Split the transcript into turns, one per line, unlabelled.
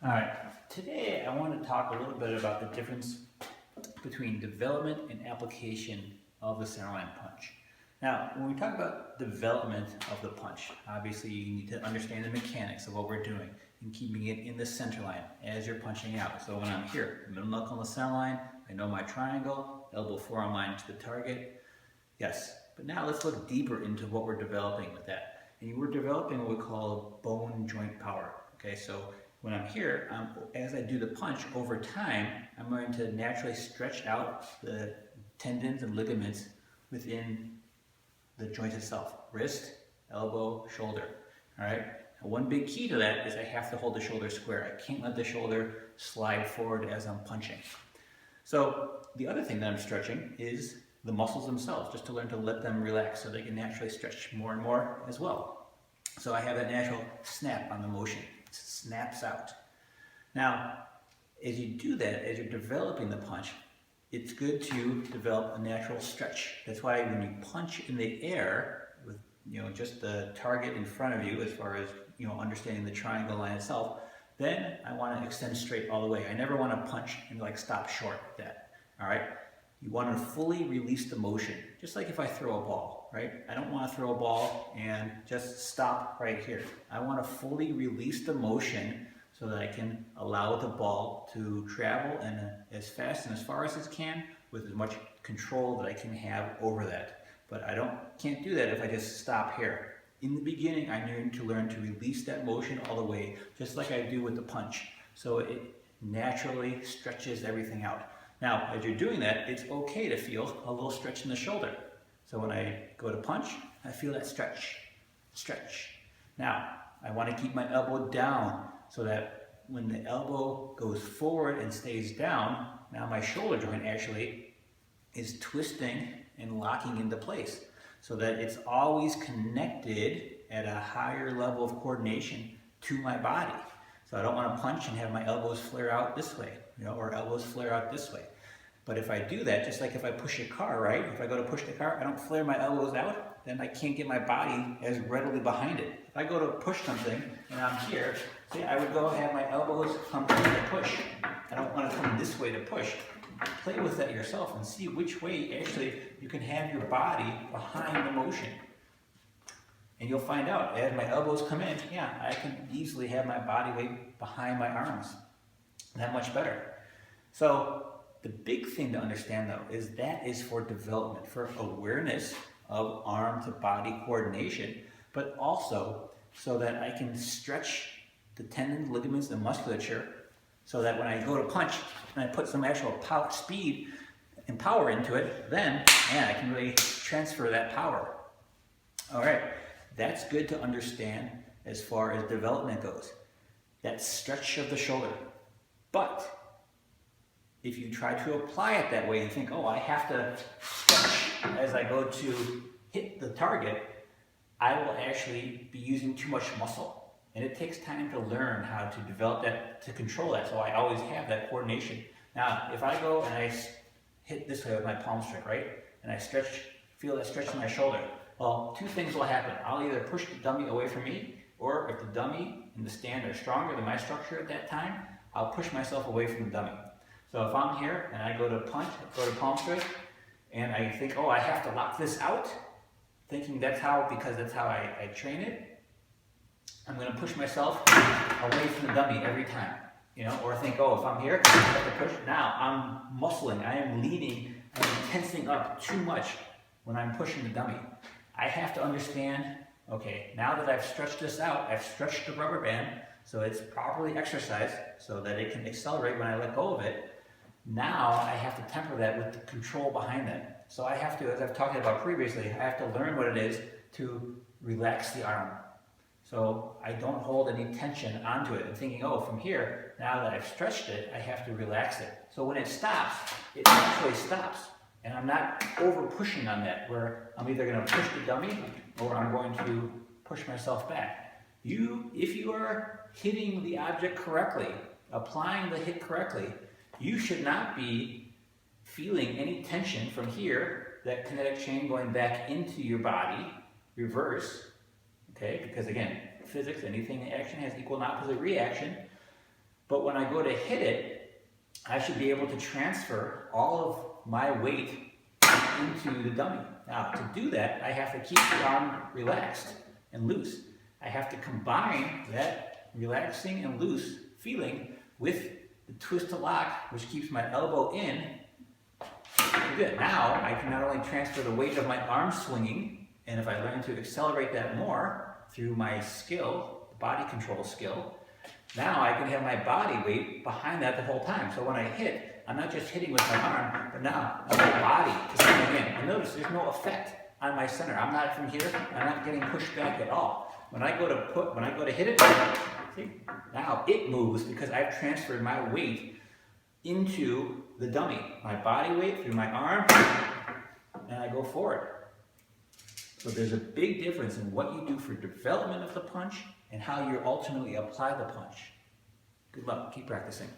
All right, today I want to talk a little bit about the difference between development and application of the centerline punch. Now, when we talk about development of the punch, obviously you need to understand the mechanics of what we're doing and keeping it in the center line as you're punching out. So when I'm here, middle knuckle on the center line, I know my triangle, elbow forearm line to the target. Yes, but now let's look deeper into what we're developing with that. And we're developing what we call bone joint power. Okay, so when I'm here, as I do the punch over time, I'm going to naturally stretch out the tendons and ligaments within the joint itself. Wrist, elbow, shoulder. All right. Now, one big key to that is I have to hold the shoulder square. I can't let the shoulder slide forward as I'm punching. So the other thing that I'm stretching is the muscles themselves, just to learn to let them relax so they can naturally stretch more and more as well. So I have that natural snap on the motion. It snaps out. Now, as you do that, as you're developing the punch, it's good to develop a natural stretch. That's why when you punch in the air with just the target in front of you, as far as understanding the triangle line itself, then I want to extend straight all the way. I never want to punch and stop short of that. All right. You want to fully release the motion, just like if I throw a ball, right? I don't want to throw a ball and just stop right here. I want to fully release the motion so that I can allow the ball to travel and as fast and as far as it can with as much control that I can have over that. But I can't do that if I just stop here. In the beginning, I need to learn to release that motion all the way, just like I do with the punch. So it naturally stretches everything out. Now, as you're doing that, it's okay to feel a little stretch in the shoulder. So when I go to punch, I feel that stretch. Now, I want to keep my elbow down so that when the elbow goes forward and stays down, now my shoulder joint actually is twisting and locking into place so that it's always connected at a higher level of coordination to my body. So I don't want to punch and have my elbows flare out this way, or elbows flare out this way. But if I do that, just like if I push a car, right? If I go to push the car, I don't flare my elbows out, then I can't get my body as readily behind it. If I go to push something and I'm here, see, I would go have my elbows come to push. I don't want to come this way to push. Play with that yourself and see which way actually you can have your body behind the motion. And you'll find out, as my elbows come in, yeah, I can easily have my body weight behind my arms. That much better. So the big thing to understand though is that is for development, for awareness of arm to body coordination, but also so that I can stretch the tendons, ligaments, and musculature so that when I go to punch and I put some actual speed and power into it, then I can really transfer that power. All right. That's good to understand as far as development goes. That stretch of the shoulder. But if you try to apply it that way and think, oh, I have to stretch as I go to hit the target, I will actually be using too much muscle. And it takes time to learn how to develop that, to control that. So I always have that coordination. Now, if I go and I hit this way with my palm strike, right? And I feel that stretch in my shoulder. Well, two things will happen. I'll either push the dummy away from me, or if the dummy and the stand are stronger than my structure at that time, I'll push myself away from the dummy. So if I'm here and I go to punch, go to palm strike, and I think, oh, I have to lock this out, thinking because that's how I train it, I'm going to push myself away from the dummy every time. Or think, oh, if I'm here, I have to push. Now I'm muscling, I am leaning, I'm tensing up too much when I'm pushing the dummy. I have to understand, okay, now that I've stretched this out, I've stretched the rubber band so it's properly exercised so that it can accelerate when I let go of it. Now I have to temper that with the control behind that. So I have to, as I've talked about previously, I have to learn what it is to relax the arm. So I don't hold any tension onto it and thinking, oh, from here, now that I've stretched it, I have to relax it. So when it stops, it actually stops. And I'm not over pushing on that, where I'm either going to push the dummy or I'm going to push myself back. If you are hitting the object correctly, applying the hit correctly, you should not be feeling any tension from here, that kinetic chain going back into your body, reverse, okay? Because again, physics, anything in action has equal and opposite reaction. But when I go to hit it, I should be able to transfer all of my weight into the dummy. Now, to do that, I have to keep the arm relaxed and loose. I have to combine that relaxing and loose feeling with the twist to lock, which keeps my elbow in. Good. Now, I can not only transfer the weight of my arm swinging, and if I learn to accelerate that more through my skill, body control skill, now I can have my body weight behind that the whole time. So when I hit, I'm not just hitting with my arm, but now my whole body is coming in. And notice there's no effect on my center. I'm not from here, I'm not getting pushed back at all. When I go to hit it, see, now it moves because I've transferred my weight into the dummy. My body weight through my arm, and I go forward. So there's a big difference in what you do for development of the punch and how you ultimately apply the punch. Good luck, keep practicing.